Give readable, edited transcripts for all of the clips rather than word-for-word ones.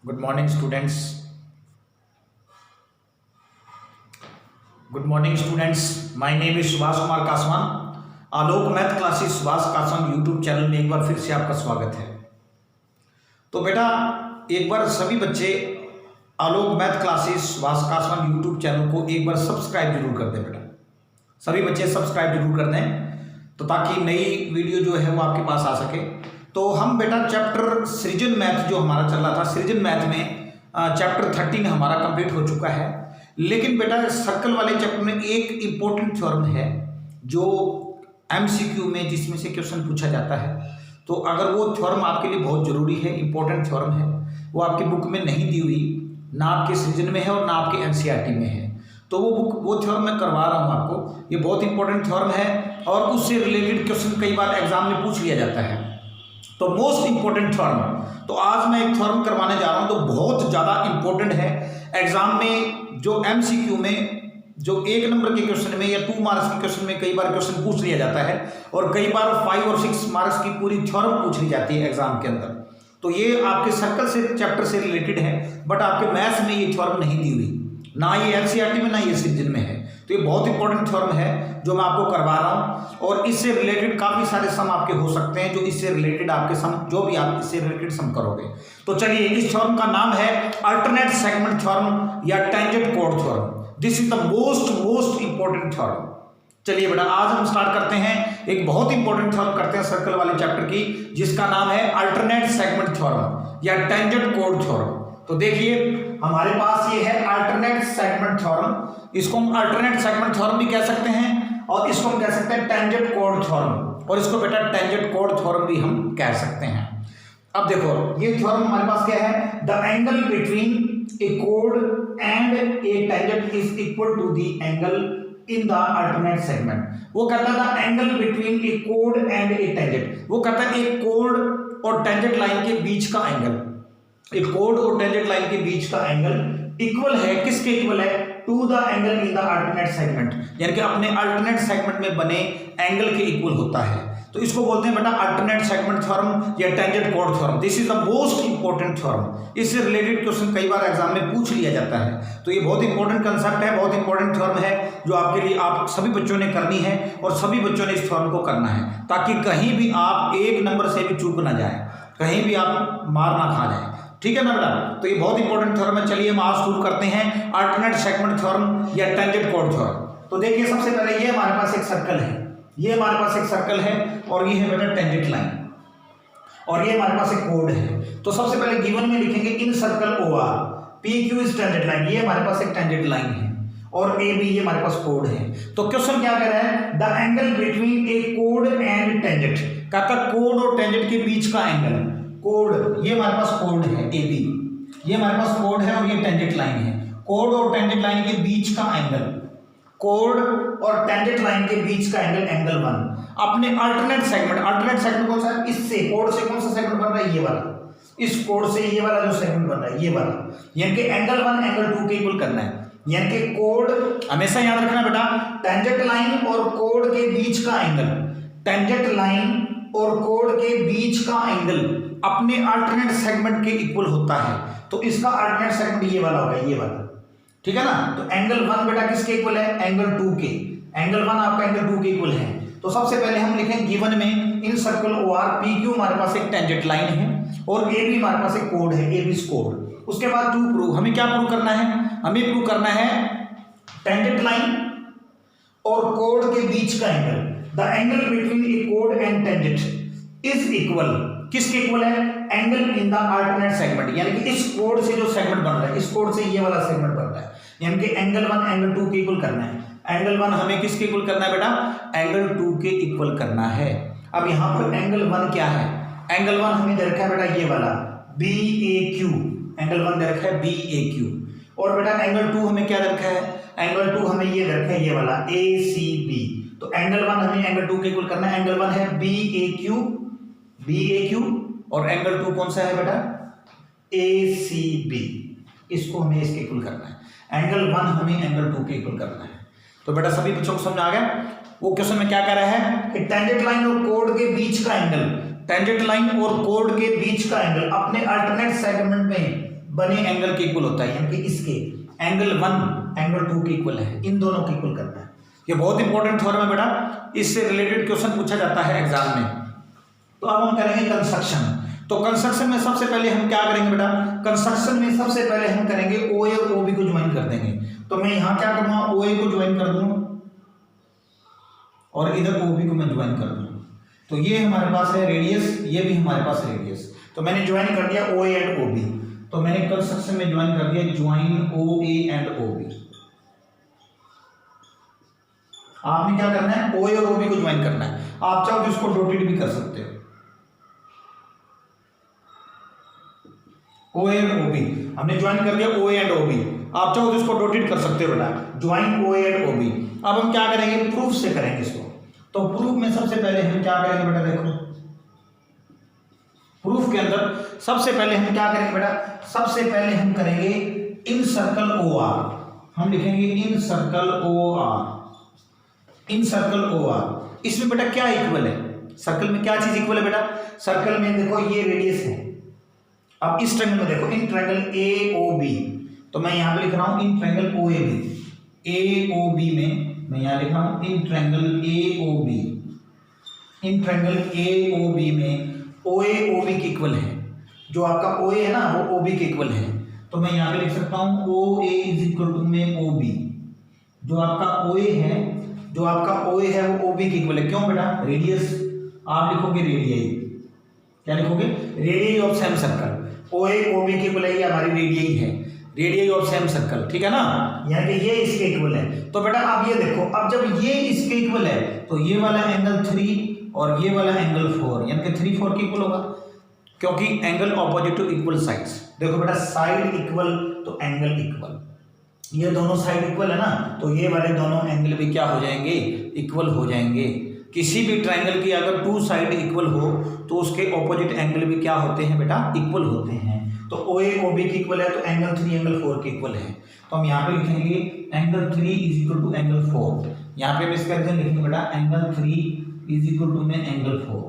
Good morning, students. Good morning, students. My name is Subhash Kumar Kaswan. Alok math classes Subhash Kaswan YouTube channel में एक बार फिर से आपका स्वागत है. तो बेटा एक बार सभी बच्चे Alok math classes Subhash Kaswan YouTube channel को एक बार सब्सक्राइब जरूर कर दें. बेटा सभी बच्चे सब्सक्राइब जरूर कर दें तो ताकि नई वीडियो जो है वो आपके पास आ सके. तो हम बेटा चैप्टर सृजन मैथ जो हमारा चल रहा था, सृजन मैथ में चैप्टर 13 हमारा कंप्लीट हो चुका है. लेकिन बेटा सर्कल वाले चैप्टर में एक इम्पोर्टेंट थ्योरम है जो एमसीक्यू में जिसमें से क्वेश्चन पूछा जाता है. तो अगर वो थ्योरम आपके लिए बहुत जरूरी है, इम्पोर्टेंट थ्योरम है, वो आपकी बुक में नहीं दी हुई, ना आपके सृजन में है और ना आपके एनसीईआरटी में है, तो वो थ्योरम मैं करवा रहा हूँ आपको. ये बहुत इंपॉर्टेंट थ्योरम है और उससे रिलेटेड क्वेश्चन कई बार एग्जाम में पूछ लिया जाता है. तो मोस्ट इंपॉर्टेंट थ्योरम, तो आज मैं एक थ्योरम करवाने जा रहा हूँ तो बहुत ज़्यादा इंपॉर्टेंट है. एग्जाम में जो एमसीक्यू में जो 1 नंबर के क्वेश्चन में या 2 मार्क्स के क्वेश्चन में कई बार क्वेश्चन पूछ लिया जाता है और कई बार 5 और 6 मार्क्स की पूरी थ्योरम पूछ ली जाती है एग्जाम के अंदर. तो ये आपके सर्कल से चैप्टर से रिलेटेड है, बट आपके मैथ्स में ये थ्योरम नहीं दी हुई, ना ये एनसीईआरटी में ना ये सृजन में है. तो ये बहुत इंपॉर्टेंट थ्योरम है जो मैं आपको करवा रहा हूँ और इससे रिलेटेड काफ़ी सारे सम आपके हो सकते हैं जो इससे रिलेटेड आपके सम जो भी आप इससे रिलेटेड सम करोगे. तो चलिए इस थ्योरम का नाम है अल्टरनेट सेगमेंट थ्योरम या tangent code theorem. This is the most important theorem. चलिए बेटा आज हम स्टार्ट करते हैं, एक बहुत इंपॉर्टेंट थ्योरम करते हैं सर्कल वाले चैप्टर की जिसका नाम है अल्टरनेट सेगमेंट थ्योरम या टेंजेंट कोड थ्योरम. तो देखिए हमारे पास ये है अल्टरनेट सेगमेंट थ्योरम. इसको हम अल्टरनेट सेगमेंट थ्योरम भी कह सकते हैं और इसको हम कह सकते हैं टेंजेंट कोड थ्योरम और इसको बेटा टेंजेंट कोड थ्योरम भी हम कह सकते हैं. अब देखो ये थ्योरम हमारे पास क्या है, द एंगल बिटवीन ए कोड and a tangent is equal to the angle in the alternate segment. वो कहता है एंगल बिटवीन ए कोड एंड ए टेंजेंट. वो कहता है एक कोड और टेंजेंट लाइन के बीच का एंगल, एक कोड और टेंजेंट लाइन के बीच का एंगल इक्वल है, किसके इक्वल है, to the angle in the alternate segment, यानी कि अपने अल्टरनेट सेगमेंट में बने एंगल के इक्वल होता है. तो इसको बोलते हैं बेटा अल्टरनेट सेगमेंट थ्योरम या tangent code theorem. This is the most important theorem. इससे रिलेटेड क्वेश्चन कई बार एग्जाम में पूछ लिया जाता है. तो ये बहुत इंपॉर्टेंट कंसेप्ट है, बहुत इंपॉर्टेंट थ्योरम है जो आपके लिए आप सभी बच्चों ने करनी है और सभी बच्चों ने इस थ्योरम को करना है ताकि कहीं भी आप 1 नंबर से भी चूक ना जाए, कहीं भी आप मार ना खा जाए. ठीक है ना बेटा. तो ये बहुत इंपॉर्टेंट थ्योरम है. चलिए हम आज शुरू करते हैं अल्टरनेट सेगमेंट थ्योरम या टेंजेंट कोड थ्योरम. तो देखिए सबसे पहले ये हमारे पास एक सर्कल है, ये हमारे पास एक सर्कल है और ये है बेटा टेंजेंट लाइन और ये हमारे पास एक कोड है. तो सबसे पहले गिवन में लिखेंगे in circle OR P Q is tangent line. ये हमारे पास एक टेंजेंट लाइन है और ए बी ये हमारे पास कोड है. तो क्वेश्चन क्या कह रहा है, द एंगल बिटवीन ए कोड एंड टेंजेंट, कहता कोड और टेंजेंट के बीच का एंगल. कोड ये हमारे पास कोड है ए बी, ये हमारे पास कोड है और ये टेंजेंट लाइन है. कोड और टेंजेंट लाइन के बीच का एंगल, कोड और टेंजेंट लाइन के बीच का एंगल, एंगल 1 अपने अल्टरनेट सेगमेंट. अल्टरनेट सेगमेंट कौन सा है, इससे कोड से कौन सा सेगमेंट बन रहा है, ये वाला. इस कोड से ये वाला जो सेगमेंट बन रहा है ये वाला, यानी कि एंगल 1 एंगल 2 के इक्वल करना है. यानी कि कोड हमेशा याद रखना बेटा, टेंजेंट लाइन और कोड के बीच का एंगल, टेंजेंट लाइन और कोड के बीच का एंगल अपने अल्टरनेट सेगमेंट के इक्वल होता है. तो इसका अल्टरनेट सेगमेंट ये वाला होगा, ये वाला. ठीक है ना. तो एंगल 1 बेटा किसके इक्वल है, एंगल 2 के. एंगल 1 आपका एंगल 2 के इक्वल है. तो सबसे पहले हम लिखें गिवन में इन सर्कल ओआर पी क्यू हमारे पास एक टेंजेंट लाइन है और ए बी हमारे पास एक कोड है, ए बी कोड. उसके बाद टू प्रूव, हमें क्या प्रूव करना है, हमें प्रूव करना है टेंजेंट लाइन और कोड के बीच का angle, the angle between a कोड एंड टेंजेंट इज इक्वल, किसके इक्वल है, angle in the alternate segment. यानी कि इस कोड से जो सेगमेंट बन रहा है, इस कोड से ये वाला सेगमेंट बन रहा है, यानी कि एंगल 1 एंगल 2 के इक्वल करना है. एंगल 1 हमें किसके इक्वल करना है बेटा, एंगल 2 के इक्वल करना है. अब यहां पर एंगल 1 क्या है, एंगल 1 हमें दे रखा है बेटा ये वाला बी ए क्यू. एंगल 1 दे रखा है बी ए क्यू और बेटा एंगल 2 हमें क्या दे रखा है, एंगल 2 हमें ये दे रखा है ये वाला ए सी बी. तो एंगल 1 हमें एंगल 2 के इक्वल करना है. एंगल 1 है बी ए क्यू, बी ए क्यू और एंगल 2 कौन सा है बेटा, ए सी बी. इसको हमें इसके इक्वल करना है. एंगल 1 हमें एंगल 2 के इक्वल करना है. तो बेटा सभी बच्चों को समझ आ गया. वो क्वेश्चन में क्या कह रहा है कि टेंजेंट लाइन और कोड के बीच का एंगल, टेंजेंट लाइन और कोड के बीच का एंगल अपने अल्टरनेट सेगमेंट में बने एंगल के इक्वल होता है, यानी कि इसके एंगल 1 एंगल 2 के इक्वल है, इन दोनों के इक्वल करना है। ये बहुत इंपॉर्टेंट थ्योरम है बेटा, इससे रिलेटेड क्वेश्चन पूछा जाता है एग्जाम में। तो अब हम करेंगे कंस्ट्रक्शन। तो कंस्ट्रक्शन में सबसे पहले हम क्या करेंगे बेटा, कंस्ट्रक्शन में सबसे पहले हम करेंगे OA और OB को ज्वाइन कर देंगे। तो मैं यहां क्या करूंगा, OA को ज्वाइन कर दूंगा और इधर OB को मैं ज्वाइन कर दूंगा। तो ये हमारे पास है रेडियस, ये भी हमारे पास रेडियस। तो मैंने ज्वाइन कर दिया OA एंड OB। तो मैंने कंस्ट्रक्शन में ज्वाइन कर दिया ज्वाइन OA एंड OB। आपने क्या करना है, OA और OB को ज्वाइन करना है। आप चाहो तो इसको डॉटेड भी कर सकते हो, OA एंड OB हमने ज्वाइन कर दिया OA एंड OB। आप चाहो तो इसको डॉटेड कर सकते हो बेटा, ज्वाइन OA एंड OB। अब हम क्या करेंगे, प्रूफ से करेंगे इसको। तो प्रूफ में सबसे पहले हम क्या करेंगे बेटा, देखो प्रूफ के अंदर सबसे पहले हम क्या करेंगे बेटा, सबसे पहले हम करेंगे इन सर्कल OR। हम लिखेंगे in circle OR, in circle OR। इसमें बेटा क्या इक्वल है, सर्कल में क्या चीज इक्वल है बेटा, सर्कल में देखो ये रेडियस है। अब इस ट्रायंगल में देखो, इन ट्रायंगल AOB, तो मैं यहां पे लिख रहा हूं इन ट्रायंगल AOB में मैं यहां लिख रहा हूं in triangle AOB, in triangle AOB में OA OB के इक्वल है। जो आपका OA है ना वो OB के इक्वल है। तो मैं यहां पे लिख सकता हूं OA इज इक्वल टू में OB। जो आपका OA है, जो आपका OA है वो OB के इक्वल है। क्यों बेटा, रेडियस आप लिखोगे रेडियई, क्या लिखोगे, radii of same circle. OA OB के इक्वल है, ये हमारी रेडियई है, रेडियई ऑफ सेम सर्कल, ठीक है ना, यानी कि ये इसके इक्वल है। तो बेटा आप ये देखो, अब जब ये इसके इक्वल है तो ये वाला एंगल 3 और ये वाला एंगल 4, यानी कि 3 4 के इक्वल होगा, क्योंकि angle opposite to equal sides. देखो बेटा साइड इक्वल तो एंगल इक्वल, ये दोनों साइड इक्वल है ना, तो ये वाले दोनों एंगल भी क्या हो जाएंगे, इक्वल हो जाएंगे। किसी भी ट्रायंगल की अगर 2 साइड इक्वल हो तो उसके ऑपोजिट एंगल भी क्या होते हैं बेटा, इक्वल होते हैं। तो OA OB के इक्वल है तो एंगल 3 एंगल 4 के इक्वल है। तो हम यहाँ पे लिखेंगे angle 3 is equal to angle 4। यहाँ पे हम इसका रीजन लिखेंगे बेटा, एंगल 3 इज इक्वल टू में एंगल 4।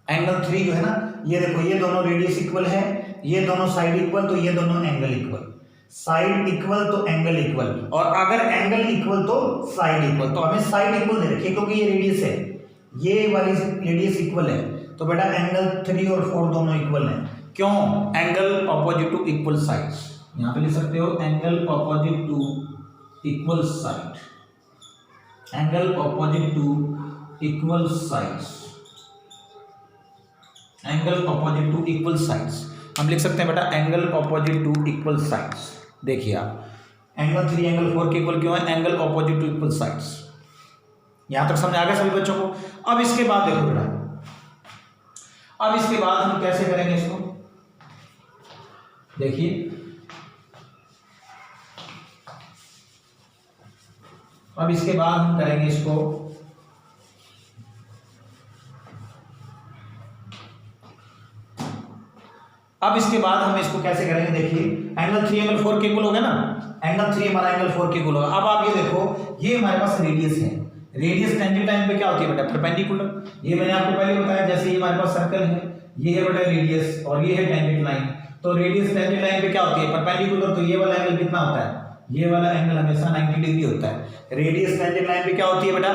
एंगल 3 जो है ना, ये देखो ये दोनों रेडियस इक्वल है, ये दोनों साइड इक्वल तो ये दोनों एंगल इक्वल, साइड इक्वल तो एंगल इक्वल, और अगर एंगल इक्वल तो साइड इक्वल। तो हमें साइड इक्वल दे रखी है क्योंकि ये रेडियस है, ये वाली रेडियस इक्वल है। तो बेटा एंगल 3 और 4 दोनों इक्वल हैं। क्यों, angle opposite to equal sides. यहां पे लिख सकते हो angle opposite to equal side, angle opposite to equal sides, angle opposite to equal sides. हम लिख सकते हैं बेटा angle opposite to equal sides. देखिए आप, एंगल 3 एंगल 4 के इक्वल क्यों है, angle opposite to equal sides. यहां तक समझ आ गया सभी बच्चों को। अब इसके बाद देखो बेटा, अब इसके बाद हम कैसे करेंगे इसको, देखिए अब इसके बाद हम करेंगे इसको, अब इसके बाद हम इसको कैसे करेंगे, देखिए एंगल 3 एंगल 4 के इक्वल हो गया ना, एंगल 3 हमारा एंगल 4 के इक्वल होगा। अब आप ये देखो, ये हमारे पास रेडियस है, रेडियस टेंजेंट लाइन पे क्या होती है बेटा, परपेंडिकुलर। ये मैंने आपको पहले बताया, जैसे ये हमारे पास सर्कल है, ये है बेटा रेडियस और ये है टेंजेंट लाइन। तो रेडियस टेंजेंट लाइन पे क्या होती है, परपेंडिकुलर। तो ये वाला एंगल कितना होता है, ये वाला एंगल हमेशा 90 डिग्री होता है। रेडियस टेंजेंट लाइन पे क्या होती है बेटा,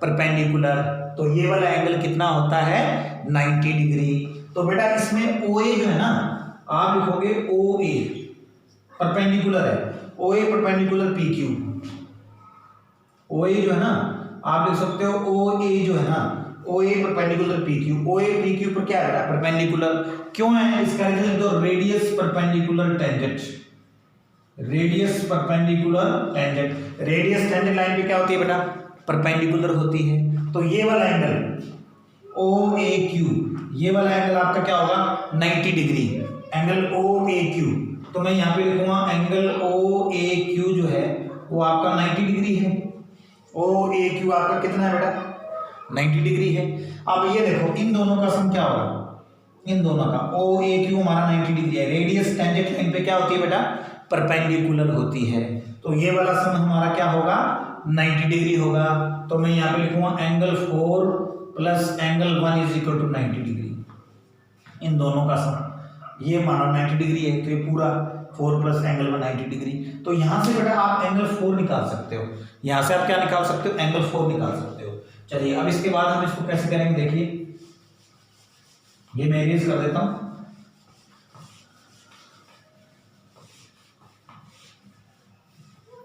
परपेंडिकुलर। तो ये वाला एंगल कितना होता है, 90 डिग्री। तो बेटा इसमें OA जो है ना, आप लिखोगे OA परपेंडिकुलर है, OA परपेंडिकुलर PQ। OA जो है ना, आप लिख सकते हो OA जो है ना, OA perpendicular PQ। OA PQ पर क्या है बेटा, परपेंडिकुलर। क्यों है इसका रीजन, तो radius perpendicular tangent, radius perpendicular tangent. Radius tangent line पे क्या होती है बेटा, परपेंडिकुलर होती है। तो ये वाला एंगल OAQ, ये वाला एंगल आपका क्या होगा, 90 डिग्री, एंगल OAQ। तो मैं यहाँ पे लिखूंगा एंगल OAQ जो है वो आपका 90 डिग्री है। OAQ आपका कितना है बेटा, 90 डिग्री है। अब ये देखो इन दोनों का सम क्या होगा, इन दोनों का OAQ हमारा 90 डिग्री है। रेडियस टेंजेंट लाइन पे क्या होती है बेटा, परपेंडिकुलर होती है। तो ये वाला सम हमारा क्या होगा, 90 डिग्री होगा। तो मैं यहाँ पे लिखूंगा angle 4 plus angle 1 is equal to 90 degree, इन दोनों का सम। ये माना 90 डिग्री है, तो ये पूरा 4 प्लस एंगल 190 डिग्री। तो यहाँ से बेटा आप एंगल 4 निकाल सकते हो, यहाँ से आप क्या निकाल सकते हो, एंगल 4 निकाल सकते हो। चलिए अब इसके बाद हम इसको कैसे करेंगे, देखिए ये मैं इरेज कर देता हूं।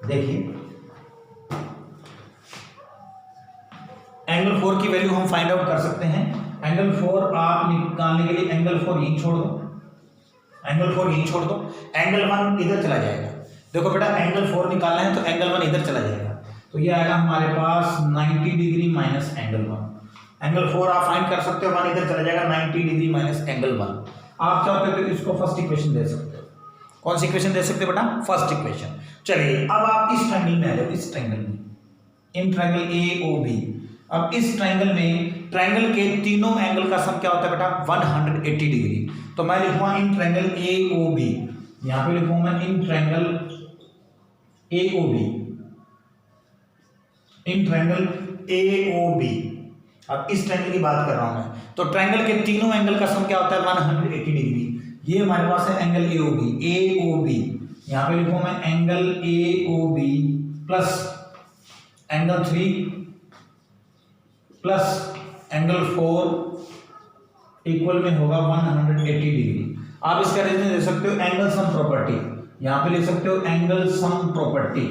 देखिए एंगल 4 की वैल्यू हम फाइंड आउट कर सकते हैं। एंगल 4 आप निकालने के लिए एंगल 4 यहीं छोड़ दो, एंगल 4 यहीं छोड़ दो, एंगल 1 इधर चला जाएगा। देखो बेटा एंगल 4 निकालना है तो एंगल 1 इधर चला जाएगा, तो ये आएगा हमारे पास 90 डिग्री माइनस एंगल 1। एंगल 4 आप फाइंड कर सकते हो, 1 इधर चला जाएगा, 90 डिग्री माइनस एंगल 1। आप क्या करते हो, इसको फर्स्ट इक्वेशन दे सकते हो। कौन सी इक्वेशन दे सकते हो बेटा, फर्स्ट इक्वेशन। चलिए अब आप इस ट्रायंगल में आ जाओ, इस ट्रायंगल में, इन ट्रायंगल AOB। अब इस ट्रायंगल में ट्रायंगल के तीनों एंगल का सम क्या होता है बेटा, 180 डिग्री। तो मैं लिखूंगा इन ट्रायंगल AOB, यहां पे लिखूंगा मैं in triangle AOB, in triangle AOB। अब इस ट्रायंगल की बात कर रहा हूं मैं, तो ट्रायंगल के तीनों एंगल का सम क्या होता है, 180 डिग्री। ये हमारे पास है एंगल AOB, यहां पे लिखूंगा मैं angle AOB plus angle 3 plus angle 4 equal में होगा 180 डिग्री। आप इसका रीजन दे सकते हो एंगल सम प्रॉपर्टी, यहां पे लिख सकते हो एंगल सम प्रॉपर्टी,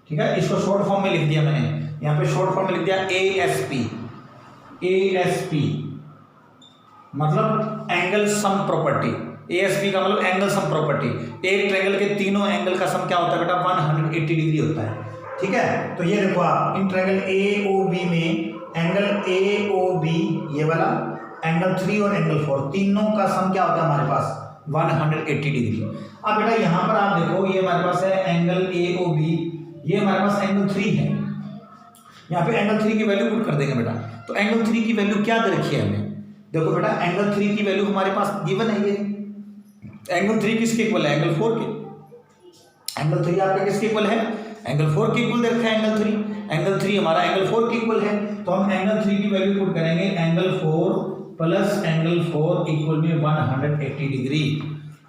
ठीक है। इसको शॉर्ट फॉर्म में लिख दिया मैंने, यहां पे शॉर्ट फॉर्म में लिख दिया ASP मतलब एंगल सम प्रॉपर्टी। ASP का मतलब एंगल सम प्रॉपर्टी। एक ट्रायंगल के तीनों एंगल का सम क्या होता है बेटा, 180 डिग्री होता है, ठीक है। तो ये देखो आप इन ट्रायंगल AOB में एंगल AOB ये वाला, एंगल 3 और एंगल 4 तीनों का सम क्या होता है हमारे पास, 180 डिग्री। अब बेटा यहां पर आप देखो ये हमारे पास है एंगल AOB, ये हमारे पास एंगल 3 है, यहाँ पे एंगल 3 की वैल्यू पुट कर देंगे बेटा। तो एंगल 3 की वैल्यू क्या दे रखी है हमें, देखो बेटा एंगल 3 की वैल्यू हमारे पास गिवन है। ये एंगल 3 किसके इक्वल है, एंगल 4 के। एंगल 3 आपका किसके इक्वल है, एंगल 4 के इक्वल दे रखा है एंगल 3। एंगल 3 हमारा एंगल 4 के इक्वल है, तो हम एंगल 3 की वैल्यू पुट करेंगे, एंगल 4 प्लस एंगल 4 इक्वल में 180 डिग्री।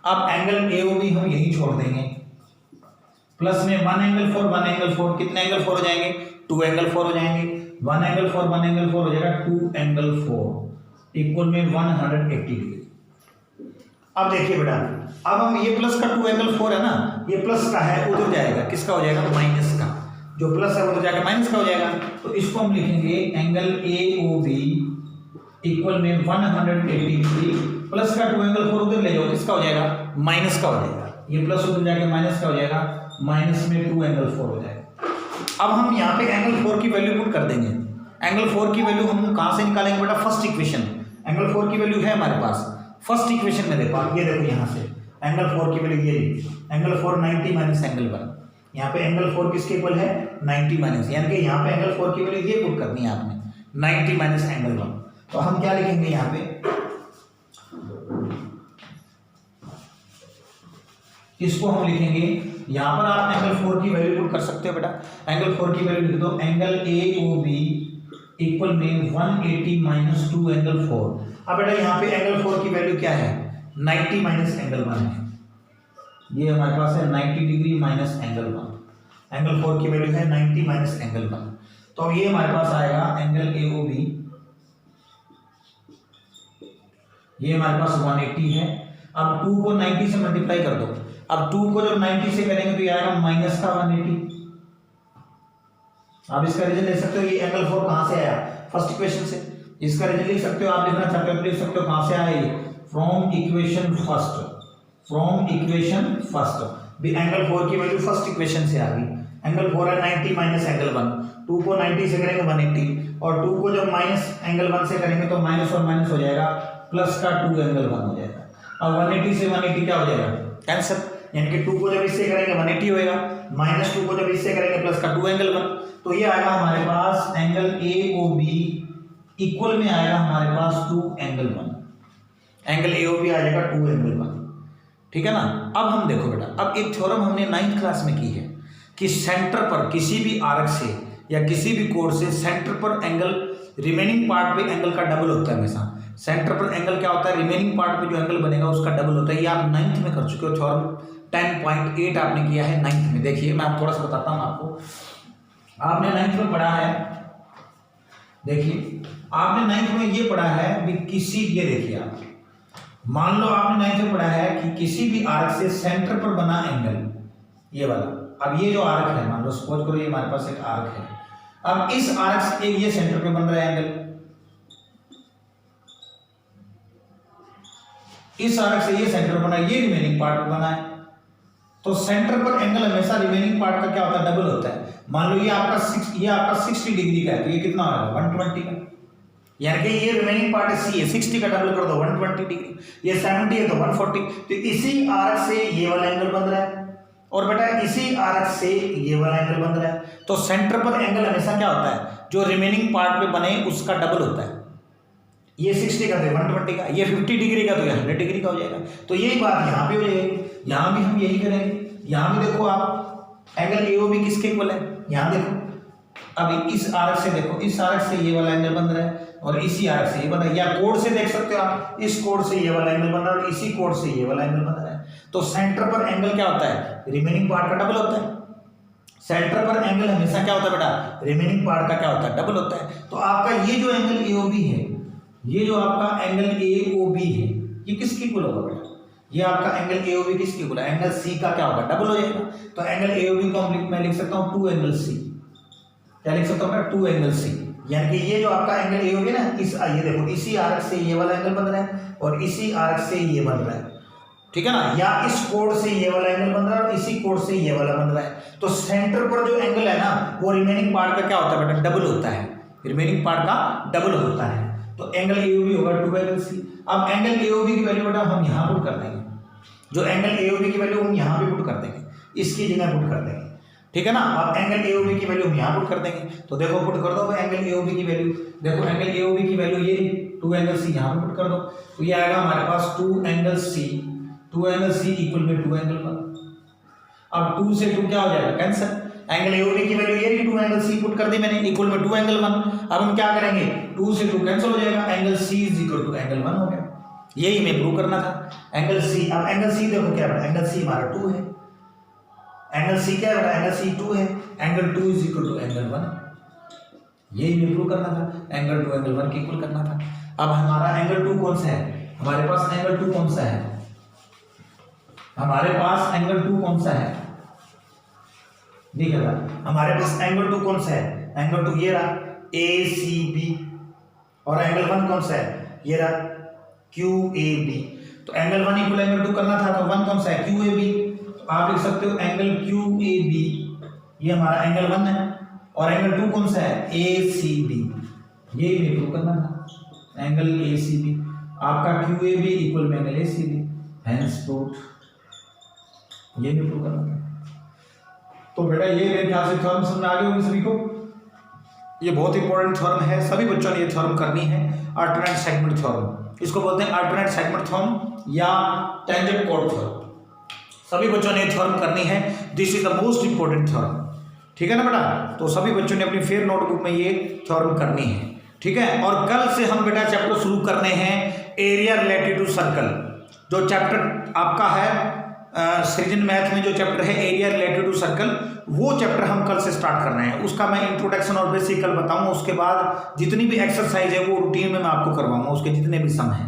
अब एंगल AOB हम यही छोड़ देंगे, प्लस में 1 एंगल 4 कितने एंगल 4 हो जाएंगे, 2 एंगल 4 हो जाएंगे। 1 एंगल 4 हो जाएगा 2 एंगल 4 इक्वल में 180 डिग्री। अब देखिए बेटा, अब हम ये प्लस का 2 एंगल 4 है ना, ये प्लस का है, उधर जाएगा, किसका हो जाएगा, माइनस का। जो प्लस है उधर जाकर माइनस का हो जाएगा, तो इसको हम लिखेंगे एंगल AOB इक्वल में 180 डिग्री, प्लस का 2 एंगल 4 उधर ले जाओ, किसका हो जाएगा, माइनस का हो जाएगा। ये प्लस उधर जाके माइनस का हो जाएगा, माइनस में 2 एंगल 4 हो जाएगा। अब हम यहाँ पे एंगल 4 की वैल्यू पुट कर देंगे। एंगल 4 की वैल्यू हम कहाँ से निकालेंगे बेटा, फर्स्ट इक्वेशन। एंगल 4 की वैल्यू है हमारे पास फर्स्ट इक्वेशन में, देखो आप ये देखो यहाँ से एंगल 4 की वैल्यू ये एंगल 4 90 माइनस एंगल 1। यहाँ पे एंगल 4 किसके इक्वल है, 90 माइनस, यानी कि यहाँ पे एंगल 4 की वैल्यू ये पुट करनी है आपने, 90 माइनस एंगल 1। तो हम क्या लिखेंगे यहाँ पे, इसको हम लिखेंगे, यहाँ पर आप एंगल 4 की वैल्यू पुट कर सकते हो बेटा। एंगल 4 की वैल्यू लिख दो, एंगल AOB इक्वल में 180 माइनस 2 एंगल 4। अब बेटा यहाँ पे एंगल 4 की वैल्यू क्या है, 90 माइनस एंगल 1 है, ये हमारे पास है 90 डिग्री माइनस एंगल 1। एंगल 4 की वैल्यू है 90 माइनस एंगल 1, तो ये हमारे पास आएगा एंगल AOB, ये हमारे पास 180 है। अब 2 को 90 से मल्टीप्लाई कर दो, अब 2 को जब 90 से करेंगे तो ये आएगा माइनस का 180। आप इसका रीजन ले सकते हो, ये एंगल 4 कहां से आया, फर्स्ट इक्वेशन से। इसका रीजन लिख सकते हो, आप लिखना चाहते हो लिख सकते हो, कहां से आया ये, from equation first, from equation first. भी एंगल 4 की वैल्यू फर्स्ट इक्वेशन से आ गई। एंगल 4 है 90 माइनस एंगल 1, 2 को 90 से करेंगे 180, और 2 को जब माइनस एंगल 1 से करेंगे तो माइनस और माइनस हो जाएगा, प्लस का 2 एंगल 1 हो जाएगा। अब 180 से 180 क्या हो जाएगा, कैंसिल, यानी कि 2 को जब इससे करेंगे 180 होएगा, माइनस 2 को जब इससे करेंगे प्लस का 2 एंगल 1। तो ये आएगा हमारे पास एंगल AOB इक्वल में आएगा हमारे पास 2 एंगल 1। एंगल AOB आ जाएगा 2 एंगल 1, ठीक है ना। अब हम देखो बेटा, अब एक थ्योरम हमने 9th क्लास में की है कि सेंटर पर किसी भी आर्क से या किसी भी कोण से सेंटर पर एंगल, रिमेनिंग पार्ट पे एंगल का डबल होता है हमेशा। सेंटर पर एंगल क्या होता है, रिमेनिंग पार्ट पे जो एंगल बनेगा उसका डबल होता है। ये आप 9th में कर चुके हो, थ्योरम 10.8 आपने किया है 9th में। देखिए मैं थोड़ा सा बताता हूँ आपको, आपने 9th में पढ़ा है, देखिए आपने 9th में ये पढ़ा है कि किसी, ये देखिए आप मान लो आपने 9th में पढ़ा है कि किसी भी आर्क से सेंटर पर बना एंगल, ये वाला, अब ये जो आर्क है मान लो सपोज करो ये हमारे पास एक आर्क है, अब इस आर्क से ये सेंटर पे बन रहा है एंगल, इस आर्क से ये सेंटर बना, ये रिमेनिंग पार्ट पे बना है। तो सेंटर पर एंगल हमेशा रिमेनिंग पार्ट का क्या होता है, डबल होता है। मान लो ये आपका 60 डिग्री का है, तो ये कितना होगा 120 का, यानी कि ये रिमेनिंग पार्ट सी है, 60 का डबल कर दो 120 डिग्री, ये 70 है तो 140। तो इसी आर्क से ये वाला एंगल बन रहा है और बेटा इसी आर्क से ये वाला एंगल बन रहा है। तो सेंटर पर एंगल हमेशा क्या होता है, जो रिमेनिंग पार्ट पे बने उसका डबल होता है। ये 60 का तो 120 का, ये 50 डिग्री का तो ये 100 डिग्री का हो जाएगा। तो यही बात यहाँ पे हो जाएगी, यहाँ भी हम यही करेंगे। यहाँ भी देखो आप एंगल AOB किसके इक्वल है, यहाँ देखो अभी इस आर्क से देखो, इस आर्क से ये वाला एंगल बन रहा है और इसी आर्क से ये बन रहा है, या कोण से देख सकते हो आप, इस कोण से ये वाला एंगल बन रहा है और इसी कोण से ये वाला एंगल बन रहा है। तो सेंटर पर एंगल क्या होता है, रिमेनिंग पार्ट का डबल होता है। सेंटर पर एंगल हमेशा क्या होता है बेटा, रिमेनिंग पार्ट का क्या होता है, डबल होता है। तो आपका ये जो एंगल AOB है, ये जो आपका एंगल AOB है, ये किसकी इक्वल होगा बेटा, ये आपका एंगल AOB किसकी इक्वल है, एंगल C का क्या होगा, डबल हो जाएगा। तो एंगल AOB को मैं लिख सकता हूँ 2 एंगल C, क्या लिख सकता हूँ मैं 2 एंगल C, यानी कि ये जो आपका एंगल AOB है ना, इस ये देखो इसी आर्क से ये वाला एंगल बन रहा है और इसी आर्क से ये बन रहा है, ठीक है ना, या इस कोण से ये वाला एंगल बन रहा है और इसी कोण से ये वाला बन रहा है। तो सेंटर पर जो एंगल है ना वो रिमेनिंग पार्ट का क्या होता है बेटा, डबल होता है, रिमेनिंग पार्ट का डबल होता है। तो एंगल AOB होगा 2 एंगल C। अब एंगल AOB की वैल्यू बेटा हम यहाँ पुट कर देंगे, जो एंगल AOB की वैल्यू हम यहाँ पे पुट कर देंगे, इसकी जगह पुट कर देंगे, ठीक है ना। अब एंगल AOB की वैल्यू हम यहाँ पुट कर देंगे, तो देखो पुट कर दो एंगल AOB की वैल्यू, देखो एंगल AOB की वैल्यू ये 2 एंगल C यहाँ पे पुट कर दो, तो ये आएगा हमारे पास 2 angle C, 2 angle C equal में 2 एंगल 1। अब 2 से 2 क्या हो जाएगा, कैंसिल। एंगल AOB की वैल्यू ये 2 एंगल C पुट कर दी मैंने, इक्वल में 2 एंगल 1। अब हम क्या करेंगे, 2 से 2 कैंसिल हो जाएगा, angle C is equal to angle 1 हो गया। यही हमें प्रूव करना था एंगल C। अब एंगल C देखो क्या है, एंगल C हमारा 2 है, एंगल C क्या है, एंगल C 2 है, angle 2 is equal to angle 1। यही हमें प्रूव करना था, एंगल 2 एंगल 1 के इक्वल करना था। अब हमारा एंगल 2 कौन सा है, हमारे पास एंगल 2 कौन सा है, हमारे पास एंगल 2 कौन सा है, देखिएगा हमारे पास एंगल 2 कौन सा है, एंगल 2 ये रहा ACB, और एंगल 1 कौन सा है, ये रहा QAB। तो एंगल 1 इक्वल एंगल 2 करना था, तो 1 कौन सा है, QAB। तो आप लिख सकते हो एंगल QAB, ये हमारा एंगल 1 है, और एंगल 2 कौन सा है, ACB। ये भी प्रूव करना था, एंगल ACB आपका QAB इक्वल में एंगल ACB, हेंस प्रूव्ड। ये भी प्रूव करना था। तो बेटा ये मेरे ख्याल से थ्योरम समझ में आ गई होगी सभी को। ये बहुत इंपॉर्टेंट थ्योरम है, सभी बच्चों ने ये थ्योरम करनी है, अल्टरनेट सेगमेंट थ्योरम। इसको बोलते हैं अल्टरनेट सेगमेंट थ्योरम या टेंजेंट कोड थ्योरम। सभी बच्चों ने ये थ्योरम करनी है, this is the most important theorem, ठीक है ना बेटा। तो सभी बच्चों ने अपनी फेयर नोटबुक में ये थ्योरम करनी है, ठीक है। और कल से हम बेटा चैप्टर शुरू करने हैं एरिया रिलेटेड टू सर्कल। जो चैप्टर आपका है सृजन मैथ में जो चैप्टर है एरिया रिलेटेड टू सर्कल, वो चैप्टर हम कल से स्टार्ट कर रहे हैं। उसका मैं इंट्रोडक्शन और बेसिक कल बताऊंगा, उसके बाद जितनी भी एक्सरसाइज है वो रूटीन में मैं आपको करवाऊंगा, उसके जितने भी सम हैं,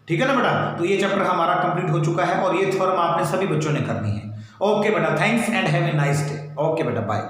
ठीक है ना बेटा। तो ये चैप्टर हमारा कंप्लीट हो चुका है और ये थ्योरम आपने सभी बच्चों ने करनी है। ओके बेटा, thanks and have a nice day. Okay बेटा, बाय।